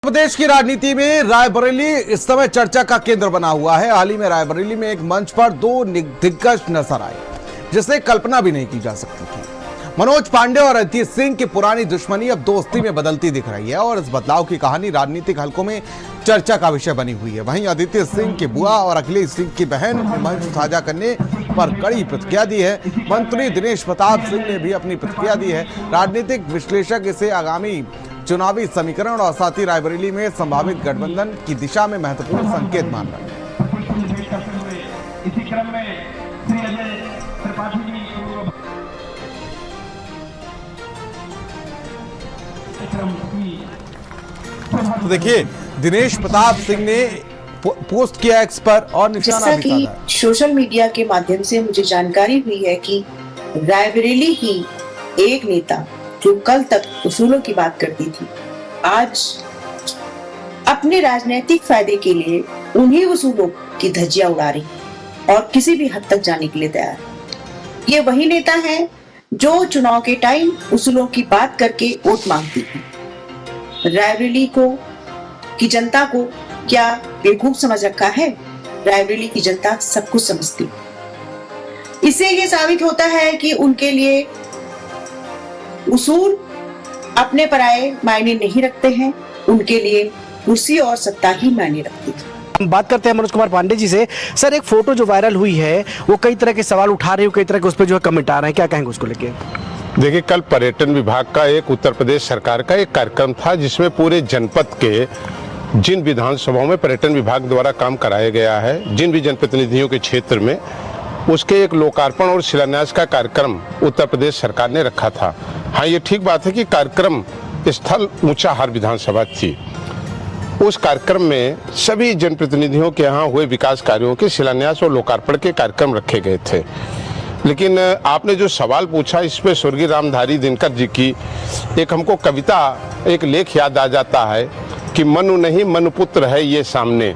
प्रदेश की राजनीति में रायबरेली इस समय चर्चा का केंद्र बना हुआ है। हाल ही में रायबरेली में एक मंच पर दो दिग्गज नजर आए जिसे कल्पना भी नहीं की जा सकती थी। मनोज पांडे और अदिति सिंह की पुरानी दुश्मनी अब दोस्ती में बदलती दिख रही है और इस बदलाव की कहानी राजनीतिक हलकों में चर्चा का विषय बनी हुई है। वहीं अदिति सिंह की बुआ और अखिलेश सिंह की बहन ने मंच साझा करने पर कड़ी प्रतिक्रिया दी है। मंत्री दिनेश प्रताप सिंह ने भी अपनी प्रतिक्रिया दी है। राजनीतिक विश्लेषक इसे आगामी चुनावी समीकरण और साथ ही रायबरेली में संभावित गठबंधन की दिशा में महत्वपूर्ण संकेत मान रहे हैं। तो देखिए, दिनेश प्रताप सिंह ने पोस्ट किया एक्स पर और निशाना जैसा कि सोशल मीडिया के माध्यम से मुझे जानकारी हुई है कि रायबरेली की एक नेता जो कल तक उसूलों की बात करती थी, आज अपने राजनीतिक फायदे के लिए उन्हीं उसूलों की धज्जियां उड़ा रही और किसी भी हद तक जाने के लिए तैयार। ये वही नेता है जो चुनाव के टाइम उसूलों की बात करके वोट मांगती थी। रायबरेली की जनता को क्या बेवकूफ समझ रखा है? रायबरेली की जनता सब कुछ समझती। इससे ये साबित होता है कि उनके लिए उसूल अपने पराये मायने नहीं रखते हैं, उनके लिए कुर्सी और सत्ता ही मायने रखती है। हम बात करते हैं मनोज कुमार पांडे जी से। सर, एक फोटो जो वायरल हुई है वो कई तरह के सवाल उठा रही है, कई तरह के उस पर जो है कमेंट आ रहे हैं, क्या कहेंगे उसको लेके? देखिए, कल पर्यटन विभाग का एक उत्तर प्रदेश सरकार का एक कार्यक्रम था जिसमें पूरे जनपद के जिन विधानसभाओं में पर्यटन विभाग द्वारा काम कराया गया है, जिन भी जनप्रतिनिधियों के क्षेत्र में, उसके एक लोकार्पण और शिलान्यास का कार्यक्रम उत्तर प्रदेश सरकार ने रखा था। हाँ, ये ठीक बात है कि कार्यक्रम स्थल ऊंचाहार विधानसभा थी। उस कार्यक्रम में सभी जनप्रतिनिधियों के यहाँ हुए विकास कार्यों के शिलान्यास और लोकार्पण के कार्यक्रम रखे गए थे। लेकिन आपने जो सवाल पूछा, इस पे स्वर्गीय रामधारी दिनकर जी की एक हमको कविता, एक लेख याद आ जाता है कि मनु नहीं मनुपुत्र है ये सामने,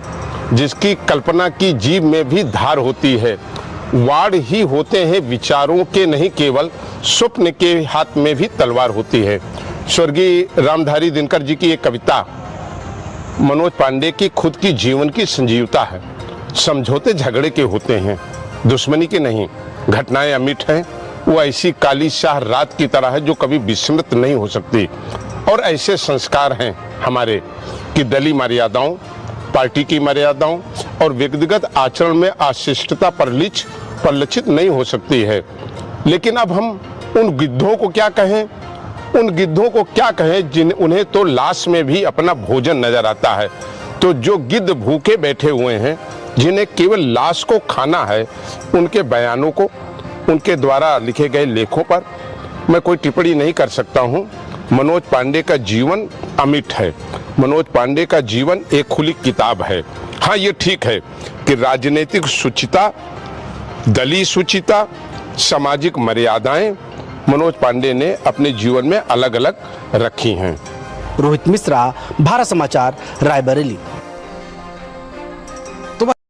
जिसकी कल्पना की जीभ में भी धार होती है। वाड़ ही होते हैं विचारों के, नहीं केवल स्वप्न के हाथ में भी तलवार होती है। स्वर्गीय रामधारी दिनकर जी की एक कविता मनोज पांडे की खुद की जीवन की संजीवता है। समझौते झगड़े के होते हैं, दुश्मनी के नहीं। घटनाएं अमिट हैं, वो ऐसी काली शाह रात की तरह है जो कभी विस्मृत नहीं हो सकती। और ऐसे संस्कार हैं हमारे कि दलीय मर्यादाओं, पार्टी की मर्यादाओं और व्यक्तिगत आचरण में अशिष्टता परिलक्षित नहीं हो सकती है। लेकिन अब हम उन गिद्धों को क्या कहें, उन्हें तो लाश में भी अपना भोजन नजर आता है। तो जो गिद्ध भूखे बैठे हुए हैं, जिन्हें केवल लाश को खाना है, उनके बयानों को, उनके द्वारा लिखे गए लेखों पर मैं कोई टिप्पणी नहीं कर सकता हूं। मनोज पांडे का जीवन अमिट है। मनोज पांडे का जीवन एक खुली किताब है। हाँ, ये ठीक है कि राजनीतिक शुचिता, दलीय शुचिता, सामाजिक मर्यादाएं मनोज पांडे ने अपने जीवन में अलग अलग रखी हैं। रोहित मिश्रा, भारत समाचार, रायबरेली।